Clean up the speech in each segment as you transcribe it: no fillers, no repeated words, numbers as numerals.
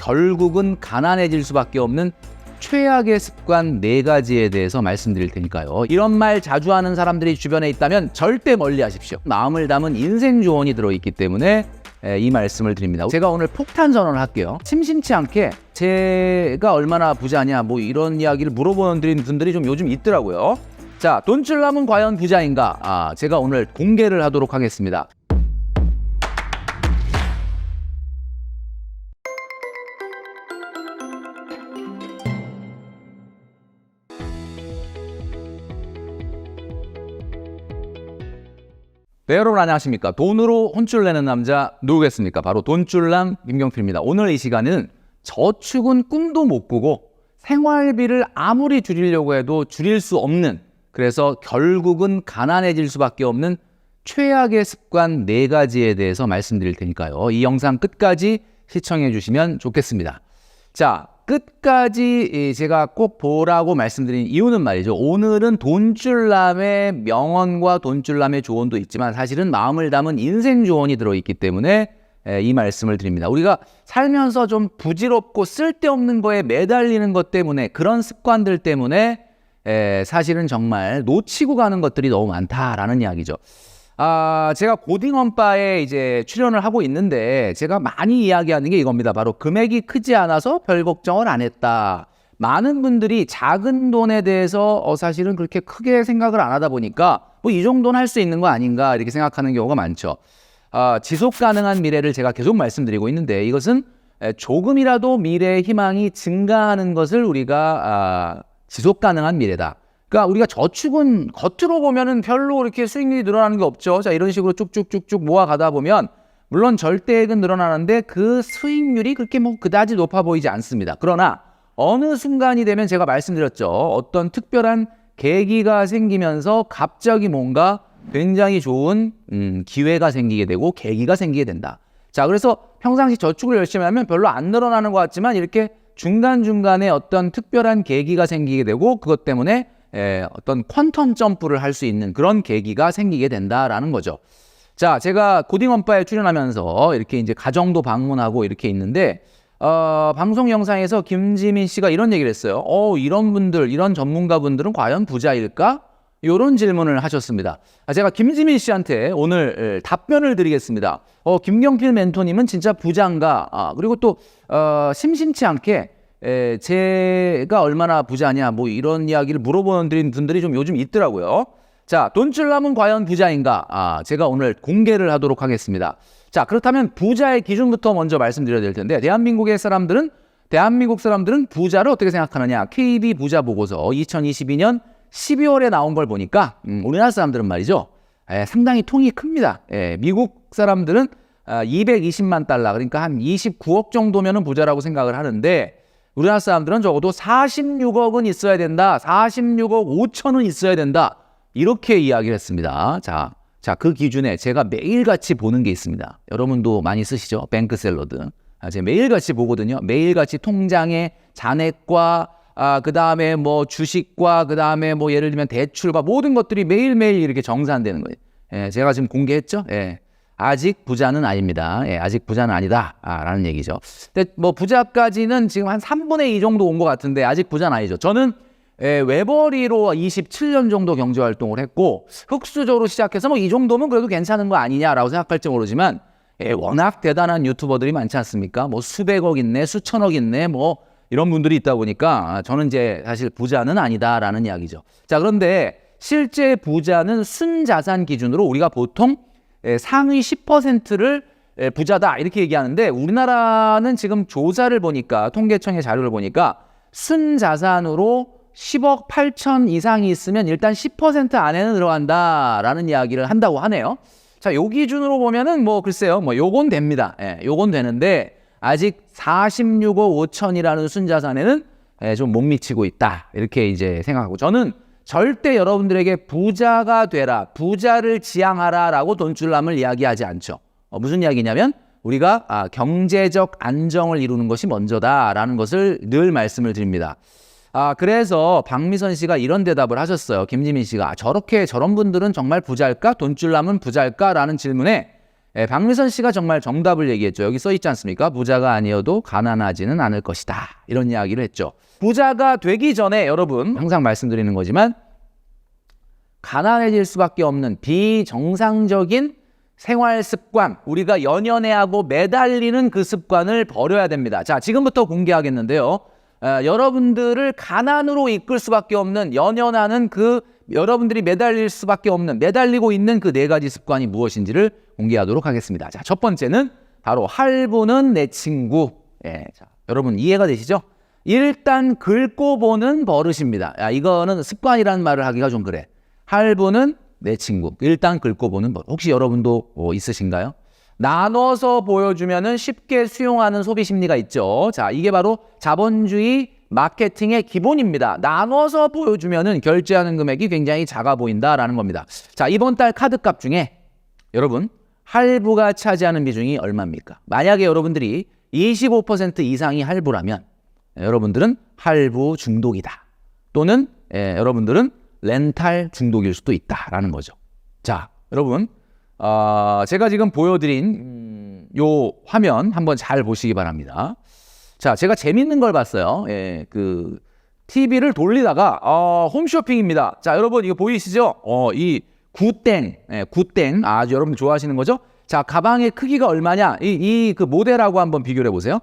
결국은 가난해질 수밖에 없는 최악의 습관 4가지에 대해서 말씀드릴 테니까요. 이런 말 자주 하는 사람들이 주변에 있다면 절대 멀리 하십시오. 마음을 담은 인생 조언이 들어있기 때문에 이 말씀을 드립니다. 제가 오늘 폭탄 전언을 할게요. 심심치 않게 제가 얼마나 부자냐 뭐 이런 이야기를 물어보는 분들이 좀 요즘 있더라고요. 자, 돈줄남은 과연 부자인가? 제가 오늘 공개를 하도록 하겠습니다. 네, 여러분 안녕하십니까? 돈으로 혼쭐 내는 남자 누구겠습니까? 바로 돈줄남 김경필입니다. 오늘 이 시간은 저축은 꿈도 못 꾸고 생활비를 아무리 줄이려고 해도 줄일 수 없는, 그래서 결국은 가난해질 수밖에 없는 최악의 습관 4가지에 대해서 말씀드릴 테니까요. 이 영상 끝까지 시청해 주시면 좋겠습니다. 자, 끝까지 제가 꼭 보라고 말씀드린 이유는 말이죠. 오늘은 돈줄남의 명언과 돈줄남의 조언도 있지만 사실은 마음을 담은 인생 조언이 들어있기 때문에 이 말씀을 드립니다. 우리가 살면서 좀 부질없고 쓸데없는 거에 매달리는 것 때문에, 그런 습관들 때문에 사실은 정말 놓치고 가는 것들이 너무 많다라는 이야기죠. 제가 고딩언바에 이제 출연을 하고 있는데 제가 많이 이야기하는 게 이겁니다. 바로 금액이 크지 않아서 별 걱정을 안 했다. 많은 분들이 작은 돈에 대해서 사실은 그렇게 크게 생각을 안 하다 보니까 뭐 이 정도는 할 수 있는 거 아닌가 이렇게 생각하는 경우가 많죠. 지속 가능한 미래를 제가 계속 말씀드리고 있는데, 이것은 조금이라도 미래의 희망이 증가하는 것을 우리가 지속 가능한 미래다. 그러니까 우리가 저축은 겉으로 보면은 별로 이렇게 수익률이 늘어나는 게 없죠. 자, 이런 식으로 쭉쭉쭉쭉 모아가다 보면 물론 절대액은 늘어나는데 그 수익률이 그렇게 뭐 그다지 높아 보이지 않습니다. 그러나 어느 순간이 되면 제가 말씀드렸죠. 어떤 특별한 계기가 생기면서 갑자기 뭔가 굉장히 좋은 기회가 생기게 되고 계기가 생기게 된다. 자, 그래서 평상시 저축을 열심히 하면 별로 안 늘어나는 것 같지만 이렇게 중간중간에 어떤 특별한 계기가 생기게 되고 그것 때문에 어떤 퀀텀 점프를 할 수 있는 그런 계기가 생기게 된다라는 거죠. 자, 제가 고딩언바에 출연하면서 이렇게 이제 가정도 방문하고 이렇게 있는데 방송 영상에서 김지민 씨가 이런 얘기를 했어요. 이런 분들, 이런 전문가분들은 과연 부자일까? 이런 질문을 하셨습니다. 제가 김지민 씨한테 오늘 답변을 드리겠습니다. 김경필 멘토님은 진짜 부자인가? 그리고 또 심심치 않게 제가 얼마나 부자냐 뭐 이런 이야기를 물어보는 분들이 좀 요즘 있더라고요. 자, 돈줄남은 과연 부자인가? 제가 오늘 공개를 하도록 하겠습니다. 자, 그렇다면 부자의 기준부터 먼저 말씀드려야 될 텐데, 대한민국 사람들은 부자를 어떻게 생각하느냐? KB 부자 보고서 2022년 12월에 나온 걸 보니까 우리나라 사람들은 말이죠, 상당히 통이 큽니다. 미국 사람들은 220만 달러, 그러니까 한 29억 정도면은 부자라고 생각을 하는데, 우리나라 사람들은 적어도 46억은 있어야 된다, 46억 5천은 있어야 된다, 이렇게 이야기를 했습니다. 자, 그 기준에 제가 매일같이 보는 게 있습니다. 여러분도 많이 쓰시죠? 뱅크샐러드. 제가 매일같이 보거든요. 매일같이 통장의 잔액과 그 다음에 뭐 주식과 그 다음에 뭐 예를 들면 대출과 모든 것들이 매일매일 이렇게 정산되는 거예요. 제가 지금 공개했죠? 아직 부자는 아닙니다. 아직 부자는 아니다. 라는 얘기죠. 근데 뭐 부자까지는 지금 한 3분의 2 정도 온 것 같은데 아직 부자는 아니죠. 저는 외벌이로 27년 정도 경제활동을 했고, 흑수저로 시작해서 뭐 이 정도면 그래도 괜찮은 거 아니냐라고 생각할지 모르지만, 워낙 대단한 유튜버들이 많지 않습니까? 뭐 수백억 있네, 수천억 있네, 뭐 이런 분들이 있다 보니까 저는 이제 사실 부자는 아니다라는 이야기죠. 자, 그런데 실제 부자는 순자산 기준으로 우리가 보통 상위 10%를 부자다 이렇게 얘기하는데, 우리나라는 지금 조사를 보니까, 통계청의 자료를 보니까 순자산으로 10억 8천 이상이 있으면 일단 10% 안에는 들어간다라는 이야기를 한다고 하네요. 자, 요 기준으로 보면은 뭐 글쎄요, 뭐 요건 됩니다. 요건 되는데 아직 46억 5천이라는 순자산에는 좀 못 미치고 있다, 이렇게 이제 생각하고, 저는 절대 여러분들에게 부자가 되라, 부자를 지향하라 라고 돈줄남을 이야기하지 않죠. 무슨 이야기냐면 우리가 경제적 안정을 이루는 것이 먼저다라는 것을 늘 말씀을 드립니다. 그래서 박미선 씨가 이런 대답을 하셨어요. 김지민 씨가 저런 분들은 정말 부자일까? 돈줄남은 부자일까? 라는 질문에 박미선 씨가 정말 정답을 얘기했죠. 여기 써 있지 않습니까? 부자가 아니어도 가난하지는 않을 것이다. 이런 이야기를 했죠. 부자가 되기 전에 여러분 항상 말씀드리는 거지만 가난해질 수밖에 없는 비정상적인 생활 습관, 우리가 연연해하고 매달리는 그 습관을 버려야 됩니다. 자, 지금부터 공개하겠는데요. 여러분들을 가난으로 이끌 수밖에 없는, 연연하는 그 여러분들이 매달릴 수밖에 없는, 매달리고 있는 그 4가지 습관이 무엇인지를 공개하도록 하겠습니다. 자, 첫 번째는 바로 할부는 내 친구. 자, 여러분 이해가 되시죠? 일단 긁고 보는 버릇입니다. 이거는 습관이라는 말을 하기가 좀 그래. 할부는 내 친구. 일단 긁고 보는 버릇. 혹시 여러분도 있으신가요? 나눠서 보여주면은 쉽게 수용하는 소비 심리가 있죠. 자, 이게 바로 자본주의 마케팅의 기본입니다. 나눠서 보여주면은 결제하는 금액이 굉장히 작아 보인다라는 겁니다. 자, 이번 달 카드값 중에 여러분 할부가 차지하는 비중이 얼마입니까? 만약에 여러분들이 25% 이상이 할부라면 여러분들은 할부 중독이다. 또는 여러분들은 렌탈 중독일 수도 있다라는 거죠. 자, 여러분 제가 지금 보여드린 요 화면 한번 잘 보시기 바랍니다. 자, 제가 재밌는 걸 봤어요. 그 TV를 돌리다가 홈쇼핑입니다. 자, 여러분 이거 보이시죠? 이 굿땡, 굿땡 아주 여러분 좋아하시는 거죠? 자, 가방의 크기가 얼마냐? 그 모델하고 한번 비교를 해보세요.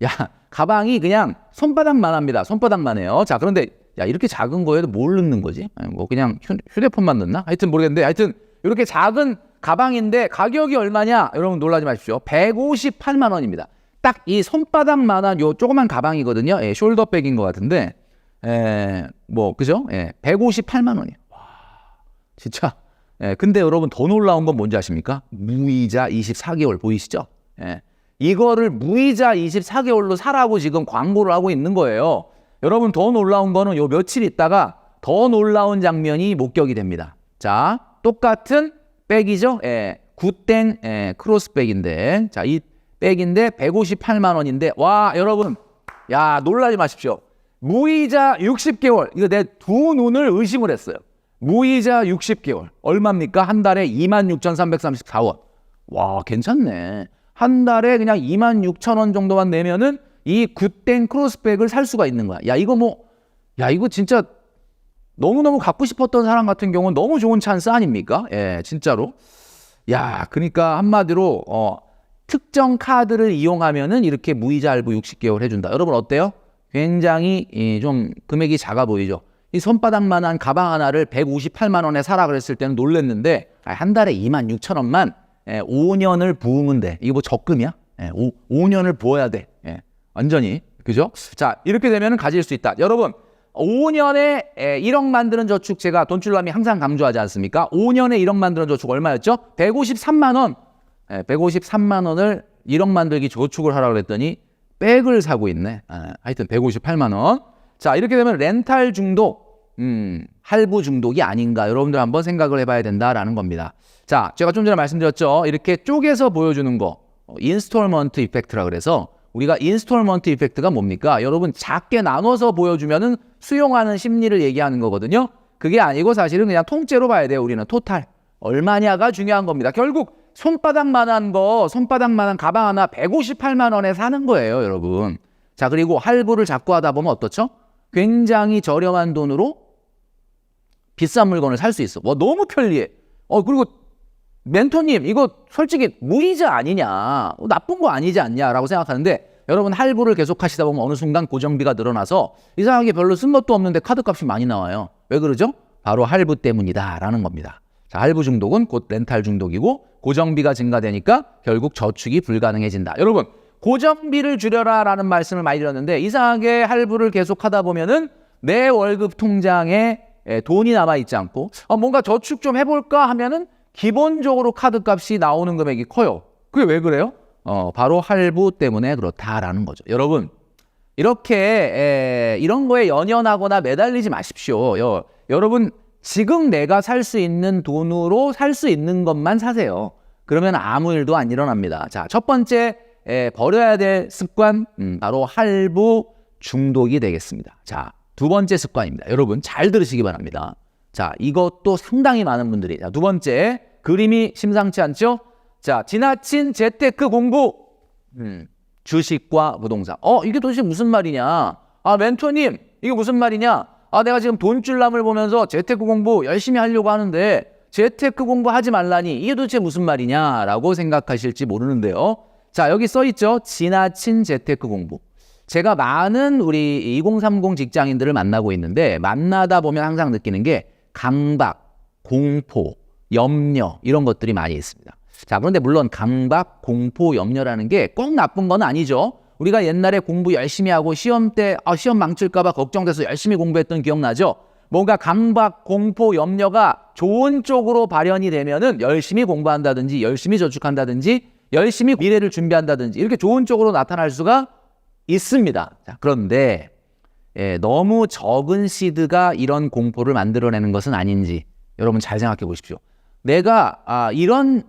야, 가방이 그냥 손바닥만 합니다. 손바닥만 해요. 자, 그런데 야, 이렇게 작은 거에도 뭘 넣는 거지? 뭐 그냥 휴대폰만 넣나? 하여튼 모르겠는데 하여튼 이렇게 작은 가방인데 가격이 얼마냐? 여러분 놀라지 마십시오. 158만 원입니다. 딱 이 손바닥만한 요 조그만 가방이거든요. 숄더백인 것 같은데 뭐 그죠? 158만 원이에요. 와, 진짜. 근데 여러분 더 놀라운 건 뭔지 아십니까? 무이자 24개월 보이시죠? 이거를 무이자 24개월로 사라고 지금 광고를 하고 있는 거예요. 여러분 더 놀라운 거는 요 며칠 있다가 더 놀라운 장면이 목격이 됩니다. 자, 똑같은 백이죠? 굿땡 크로스백인데, 자, 이 백인데 158만 원인데, 와, 여러분, 야, 놀라지 마십시오. 무이자 60개월. 이거 내 두 눈을 의심을 했어요. 무이자 60개월. 얼마입니까? 한 달에 26,334원. 와, 괜찮네. 한 달에 그냥 26,000원 정도만 내면은 이 굿땡 크로스백을 살 수가 있는 거야. 야, 이거 야, 이거 진짜 너무너무 갖고 싶었던 사람 같은 경우는 너무 좋은 찬스 아닙니까? 진짜로. 야, 그러니까 한마디로 특정 카드를 이용하면은 이렇게 무이자 할부 60개월 해준다. 여러분 어때요? 굉장히 좀 금액이 작아 보이죠? 이 손바닥만한 가방 하나를 158만 원에 사라 그랬을 때는 놀랬는데 한 달에 26,000원만 5년을 부으면 돼. 이거 뭐 적금이야? 5년을 부어야 돼. 완전히. 그죠? 자, 이렇게 되면 가질 수 있다. 여러분 5년에 1억 만드는 저축 제가 돈줄남이 항상 강조하지 않습니까? 5년에 1억 만드는 저축 얼마였죠? 153만 원. 153만 원을 1억 만들기 저축을 하라고 그랬더니 백을 사고 있네. 하여튼 158만 원. 자, 이렇게 되면 렌탈 중독, 할부 중독이 아닌가 여러분들 한번 생각을 해봐야 된다라는 겁니다. 자, 제가 좀 전에 말씀드렸죠. 이렇게 쪼개서 보여주는 거, 인스톨먼트 이펙트라 그래서 우리가 인스톨먼트 이펙트가 뭡니까? 여러분 작게 나눠서 보여주면은 수용하는 심리를 얘기하는 거거든요. 그게 아니고 사실은 그냥 통째로 봐야 돼요. 우리는 토탈. 얼마냐가 중요한 겁니다. 결국 손바닥만한 가방 하나 158만 원에 사는 거예요, 여러분. 자, 그리고 할부를 자꾸 하다 보면 어떻죠? 굉장히 저렴한 돈으로 비싼 물건을 살 수 있어. 와, 너무 편리해. 그리고 멘토님, 이거 솔직히 무이자 아니냐? 나쁜 거 아니지 않냐라고 생각하는데 여러분 할부를 계속 하시다 보면 어느 순간 고정비가 늘어나서 이상하게 별로 쓴 것도 없는데 카드값이 많이 나와요. 왜 그러죠? 바로 할부 때문이다라는 겁니다. 자, 할부 중독은 곧 렌탈 중독이고 고정비가 증가되니까 결국 저축이 불가능해진다. 여러분, 고정비를 줄여라라는 말씀을 많이 드렸는데 이상하게 할부를 계속 하다 보면은 내 월급 통장에 돈이 남아있지 않고 뭔가 저축 좀 해볼까 하면은 기본적으로 카드값이 나오는 금액이 커요. 그게 왜 그래요? 바로 할부 때문에 그렇다라는 거죠. 여러분, 이렇게 이런 거에 연연하거나 매달리지 마십시오. 여러분, 지금 내가 살 수 있는 돈으로 살 수 있는 것만 사세요. 그러면 아무 일도 안 일어납니다. 자, 첫 번째 버려야 될 습관, 바로 할부 중독이 되겠습니다. 자, 두 번째 습관입니다. 여러분 잘 들으시기 바랍니다. 자, 이것도 상당히 많은 분들이. 자, 두 번째, 그림이 심상치 않죠? 자, 지나친 재테크 공부. 주식과 부동산. 이게 도대체 무슨 말이냐? 멘토님, 이게 무슨 말이냐? 내가 지금 돈줄남을 보면서 재테크 공부 열심히 하려고 하는데 재테크 공부하지 말라니 이게 도대체 무슨 말이냐라고 생각하실지 모르는데요. 자, 여기 써 있죠. 지나친 재테크 공부. 제가 많은 우리 2030 직장인들을 만나고 있는데 만나다 보면 항상 느끼는 게 강박, 공포, 염려 이런 것들이 많이 있습니다. 자, 그런데 물론 강박, 공포, 염려라는 게 꼭 나쁜 건 아니죠. 우리가 옛날에 공부 열심히 하고 시험 때 시험 망칠까 봐 걱정돼서 열심히 공부했던 기억나죠? 뭔가 강박, 공포, 염려가 좋은 쪽으로 발현이 되면은 열심히 공부한다든지 열심히 저축한다든지 열심히 미래를 준비한다든지 이렇게 좋은 쪽으로 나타날 수가 있습니다. 자, 그런데 너무 적은 시드가 이런 공포를 만들어내는 것은 아닌지 여러분 잘 생각해 보십시오. 내가 이런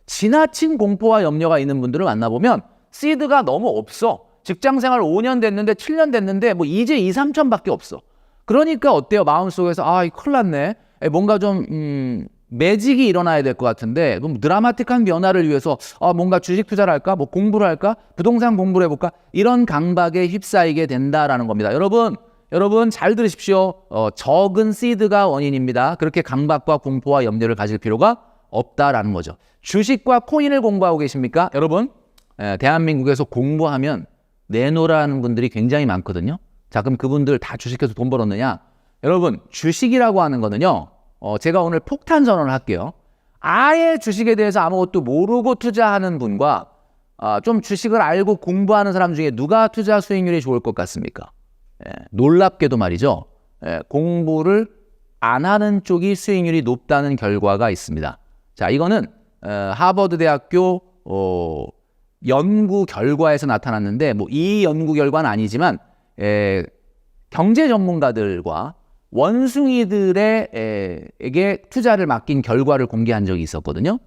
지나친 공포와 염려가 있는 분들을 만나보면 시드가 너무 없어. 직장생활 5년 됐는데 7년 됐는데 뭐 이제 2, 3천밖에 없어. 그러니까 어때요? 마음속에서 큰일 났네. 뭔가 좀 매직이 일어나야 될 것 같은데 좀 드라마틱한 변화를 위해서 뭔가 주식 투자를 할까? 뭐 공부를 할까? 부동산 공부를 해볼까? 이런 강박에 휩싸이게 된다라는 겁니다. 여러분 잘 들으십시오. 적은 시드가 원인입니다. 그렇게 강박과 공포와 염려를 가질 필요가 없다라는 거죠. 주식과 코인을 공부하고 계십니까? 여러분, 대한민국에서 공부하면 내놓으라는 분들이 굉장히 많거든요. 자, 그럼 그분들 다 주식해서 돈 벌었느냐? 여러분, 주식이라고 하는 거는요. 제가 오늘 폭탄 선언을 할게요. 아예 주식에 대해서 아무것도 모르고 투자하는 분과 좀 주식을 알고 공부하는 사람 중에 누가 투자 수익률이 좋을 것 같습니까? 놀랍게도 말이죠. 공부를 안 하는 쪽이 수익률이 높다는 결과가 있습니다. 자, 이거는 하버드 대학교 연구 결과에서 나타났는데 뭐 이 연구 결과는 아니지만 경제 전문가들과 원숭이들에게 투자를 맡긴 결과를 공개한 적이 있었거든요.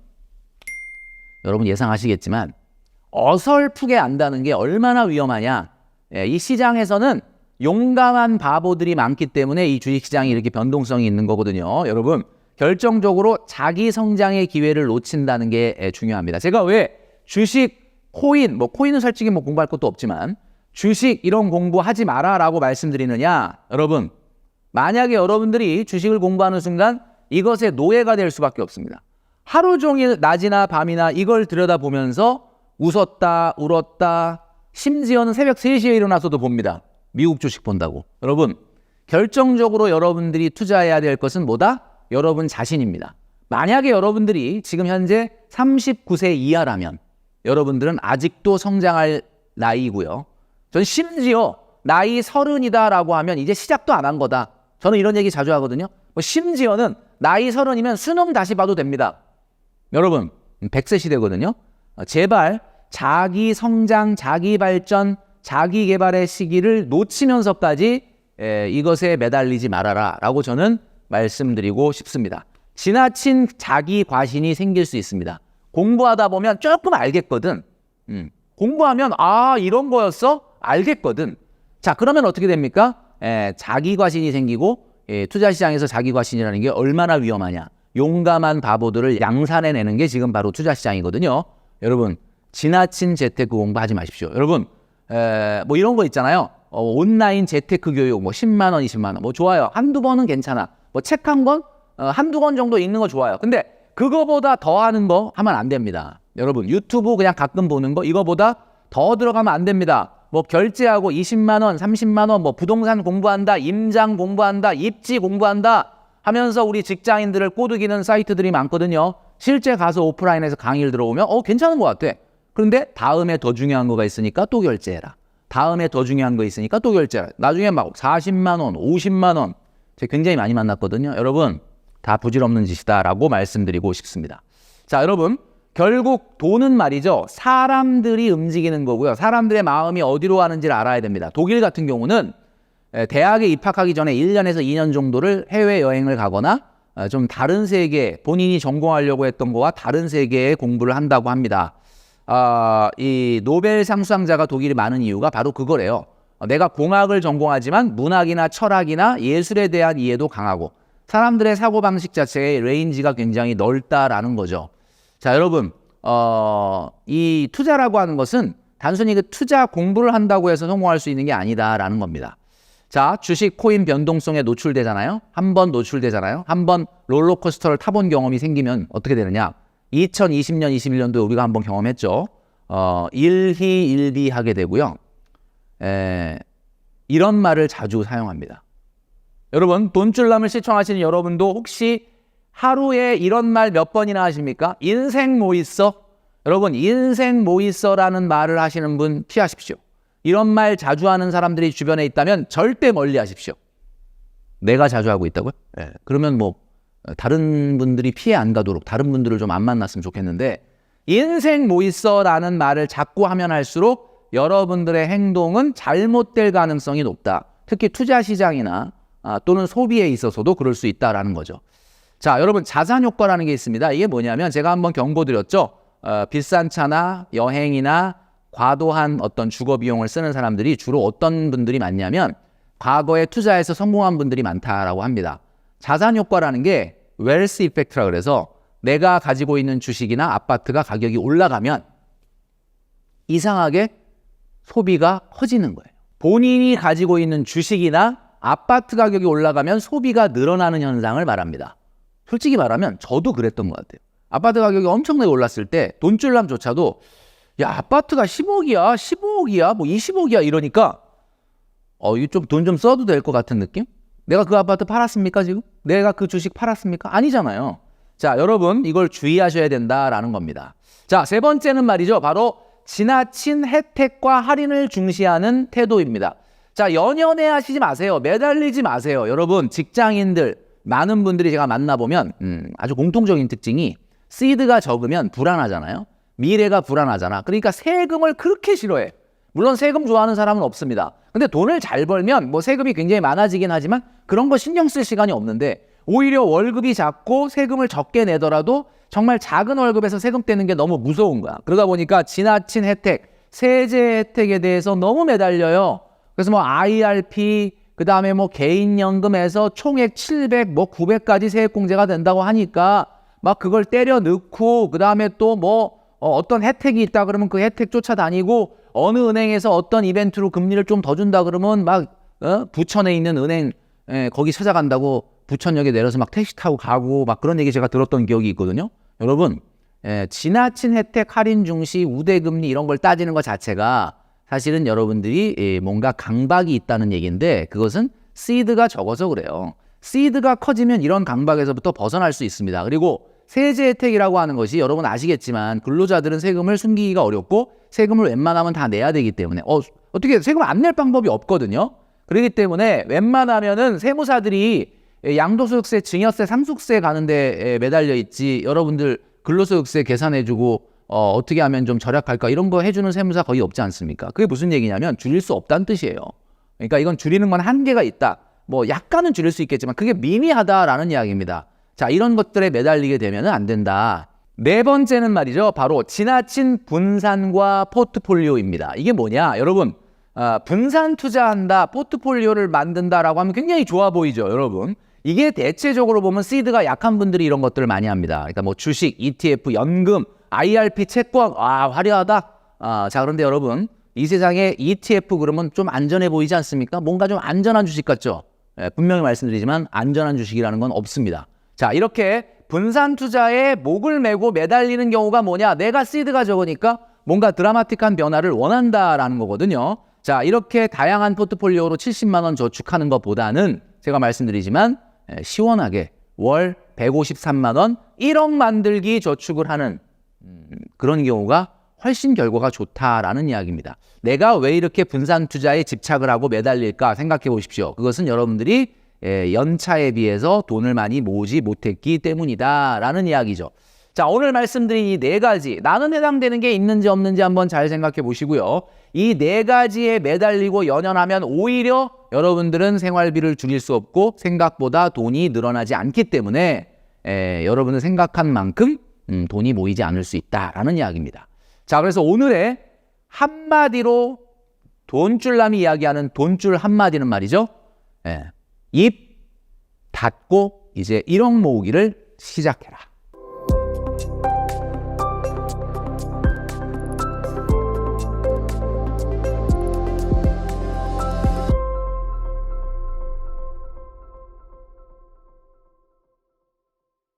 여러분 예상하시겠지만 어설프게 안다는 게 얼마나 위험하냐. 이 시장에서는 용감한 바보들이 많기 때문에 이 주식시장이 이렇게 변동성이 있는 거거든요. 여러분 결정적으로 자기 성장의 기회를 놓친다는 게 중요합니다. 제가 왜 주식, 코인은 솔직히 뭐 공부할 것도 없지만 주식 이런 공부하지 마라 라고 말씀드리느냐. 여러분 만약에 여러분들이 주식을 공부하는 순간 이것의 노예가 될 수밖에 없습니다. 하루 종일 낮이나 밤이나 이걸 들여다보면서 웃었다 울었다 심지어는 새벽 3시에 일어나서도 봅니다. 미국 주식 본다고. 여러분 결정적으로 여러분들이 투자해야 될 것은 뭐다? 여러분 자신입니다. 만약에 여러분들이 지금 현재 39세 이하라면 여러분들은 아직도 성장할 나이고요. 전 심지어 나이 30이다라고 하면 이제 시작도 안 한 거다. 저는 이런 얘기 자주 하거든요. 심지어는 나이 30이면 수능 다시 봐도 됩니다. 여러분 100세 시대거든요. 제발 자기 성장, 자기 발전, 자기 개발의 시기를 놓치면서까지 이것에 매달리지 말아라 라고 저는 말씀드리고 싶습니다. 지나친 자기 과신이 생길 수 있습니다. 공부하다 보면 조금 알겠거든. 공부하면 이런 거였어? 알겠거든. 자, 그러면 어떻게 됩니까? 자기 과신이 생기고 투자시장에서 자기 과신이라는 게 얼마나 위험하냐. 용감한 바보들을 양산해내는 게 지금 바로 투자시장이거든요. 여러분 지나친 재테크 공부하지 마십시오. 여러분 뭐 이런 거 있잖아요. 온라인 재테크 교육 뭐 10만 원, 20만 원 뭐 좋아요. 한두 번은 괜찮아. 뭐 책 한 권, 한두 권 정도 읽는 거 좋아요. 근데 그거보다 더 하는 거 하면 안 됩니다. 여러분 유튜브 그냥 가끔 보는 거 이거보다 더 들어가면 안 됩니다. 뭐 결제하고 20만 원, 30만 원 뭐 부동산 공부한다, 임장 공부한다, 입지 공부한다 하면서 우리 직장인들을 꼬드기는 사이트들이 많거든요. 실제 가서 오프라인에서 강의를 들어오면 괜찮은 것 같아. 그런데 다음에 더 중요한 거가 있으니까 또 결제해라. 다음에 더 중요한 거 있으니까 또 결제해라. 나중에 막 40만 원, 50만 원 제가 굉장히 많이 만났거든요. 여러분 다 부질없는 짓이다라고 말씀드리고 싶습니다. 자, 여러분 결국 돈은 말이죠. 사람들이 움직이는 거고요. 사람들의 마음이 어디로 가는지를 알아야 됩니다. 독일 같은 경우는 대학에 입학하기 전에 1년에서 2년 정도를 해외여행을 가거나 좀 다른 세계, 본인이 전공하려고 했던 거와 다른 세계의 공부를 한다고 합니다. 이 노벨상 수상자가 독일이 많은 이유가 바로 그거래요. 내가 공학을 전공하지만 문학이나 철학이나 예술에 대한 이해도 강하고 사람들의 사고방식 자체의 레인지가 굉장히 넓다라는 거죠. 자, 여러분 이 투자라고 하는 것은 단순히 그 투자 공부를 한다고 해서 성공할 수 있는 게 아니다라는 겁니다. 자, 주식, 코인 변동성에 노출되잖아요. 한 번 노출되잖아요. 한 번 롤러코스터를 타본 경험이 생기면 어떻게 되느냐. 2020년, 21년도에 우리가 한번 경험했죠. 일희일비하게 되고요. 이런 말을 자주 사용합니다. 여러분, 돈줄남을 시청하시는 여러분도 혹시 하루에 이런 말 몇 번이나 하십니까? 인생 뭐 있어? 여러분, 인생 뭐 있어라는 말을 하시는 분 피하십시오. 이런 말 자주 하는 사람들이 주변에 있다면 절대 멀리 하십시오. 내가 자주 하고 있다고요? 네. 그러면 뭐 다른 분들이 피해 안 가도록 다른 분들을 좀 안 만났으면 좋겠는데, 인생 뭐 있어라는 말을 자꾸 하면 할수록 여러분들의 행동은 잘못될 가능성이 높다. 특히 투자 시장이나 또는 소비에 있어서도 그럴 수 있다라는 거죠. 자, 여러분, 자산 효과라는 게 있습니다. 이게 뭐냐면 제가 한번 경고드렸죠. 비싼 차나 여행이나 과도한 어떤 주거 비용을 쓰는 사람들이 주로 어떤 분들이 많냐면 과거에 투자해서 성공한 분들이 많다라고 합니다. 자산 효과라는 게 웰스 이펙트라 그래서 내가 가지고 있는 주식이나 아파트가 가격이 올라가면 이상하게 소비가 커지는 거예요. 본인이 가지고 있는 주식이나 아파트 가격이 올라가면 소비가 늘어나는 현상을 말합니다. 솔직히 말하면 저도 그랬던 것 같아요. 아파트 가격이 엄청나게 올랐을 때 돈줄남조차도 야, 아파트가 10억이야, 15억이야, 뭐 20억이야 이러니까 이거 좀 돈 좀 써도 될 것 같은 느낌? 내가 그 아파트 팔았습니까 지금? 내가 그 주식 팔았습니까? 아니잖아요. 자, 여러분, 이걸 주의하셔야 된다라는 겁니다. 자, 세 번째는 말이죠. 바로 지나친 혜택과 할인을 중시하는 태도입니다. 자, 연연해 하시지 마세요. 매달리지 마세요. 여러분, 직장인들, 많은 분들이 제가 만나보면 아주 공통적인 특징이 시드가 적으면 불안하잖아요. 미래가 불안하잖아. 그러니까 세금을 그렇게 싫어해. 물론 세금 좋아하는 사람은 없습니다. 근데 돈을 잘 벌면 뭐 세금이 굉장히 많아지긴 하지만 그런 거 신경 쓸 시간이 없는데 오히려 월급이 작고 세금을 적게 내더라도 정말 작은 월급에서 세금 떼는 게 너무 무서운 거야. 그러다 보니까 지나친 혜택, 세제 혜택에 대해서 너무 매달려요. 그래서 뭐 IRP, 그 다음에 뭐 개인연금에서 총액 700, 뭐 900까지 세액공제가 된다고 하니까 막 그걸 때려 넣고 그 다음에 또 뭐 어떤 혜택이 있다 그러면 그 혜택 쫓아다니고 어느 은행에서 어떤 이벤트로 금리를 좀 더 준다 그러면 막 부천에 있는 은행 거기 찾아간다고 부천역에 내려서 막 택시 타고 가고 막 그런 얘기 제가 들었던 기억이 있거든요. 여러분, 지나친 혜택, 할인 중시, 우대금리 이런 걸 따지는 것 자체가 사실은 여러분들이 뭔가 강박이 있다는 얘기인데 그것은 시드가 적어서 그래요. 시드가 커지면 이런 강박에서부터 벗어날 수 있습니다. 그리고 세제 혜택이라고 하는 것이 여러분 아시겠지만 근로자들은 세금을 숨기기가 어렵고 세금을 웬만하면 다 내야 되기 때문에 어떻게 세금 안 낼 방법이 없거든요. 그렇기 때문에 웬만하면은 세무사들이 양도소득세, 증여세, 상속세 가는데 매달려 있지 여러분들 근로소득세 계산해주고 어떻게 하면 좀 절약할까 이런 거 해주는 세무사 거의 없지 않습니까? 그게 무슨 얘기냐면 줄일 수 없다는 뜻이에요. 그러니까 이건 줄이는 건 한계가 있다. 뭐 약간은 줄일 수 있겠지만 그게 미미하다라는 이야기입니다. 자, 이런 것들에 매달리게 되면 안 된다. 네 번째는 말이죠. 바로 지나친 분산과 포트폴리오입니다. 이게 뭐냐? 여러분, 분산 투자한다, 포트폴리오를 만든다라고 하면 굉장히 좋아 보이죠, 여러분. 이게 대체적으로 보면 시드가 약한 분들이 이런 것들을 많이 합니다. 그러니까 뭐 주식, ETF, 연금, IRP, 채권, 화려하다. 자, 그런데 여러분, 이 세상에 ETF 그러면 좀 안전해 보이지 않습니까? 뭔가 좀 안전한 주식 같죠? 분명히 말씀드리지만 안전한 주식이라는 건 없습니다. 자, 이렇게 분산 투자에 목을 메고 매달리는 경우가 뭐냐? 내가 시드가 적으니까 뭔가 드라마틱한 변화를 원한다라는 거거든요. 자, 이렇게 다양한 포트폴리오로 70만 원 저축하는 것보다는 제가 말씀드리지만 시원하게 월 153만 원 1억 만들기 저축을 하는 그런 경우가 훨씬 결과가 좋다라는 이야기입니다. 내가 왜 이렇게 분산 투자에 집착을 하고 매달릴까 생각해 보십시오. 그것은 여러분들이 연차에 비해서 돈을 많이 모으지 못했기 때문이다라는 이야기죠. 자, 오늘 말씀드린 이 네 가지, 나는 해당되는 게 있는지 없는지 한번 잘 생각해 보시고요. 이 네 가지에 매달리고 연연하면 오히려 여러분들은 생활비를 줄일 수 없고 생각보다 돈이 늘어나지 않기 때문에 여러분은 생각한 만큼 돈이 모이지 않을 수 있다라는 이야기입니다. 자, 그래서 오늘의 한마디로 돈줄남이 이야기하는 돈줄 한마디는 말이죠. 입 닫고 이제 1억 모으기를 시작해라.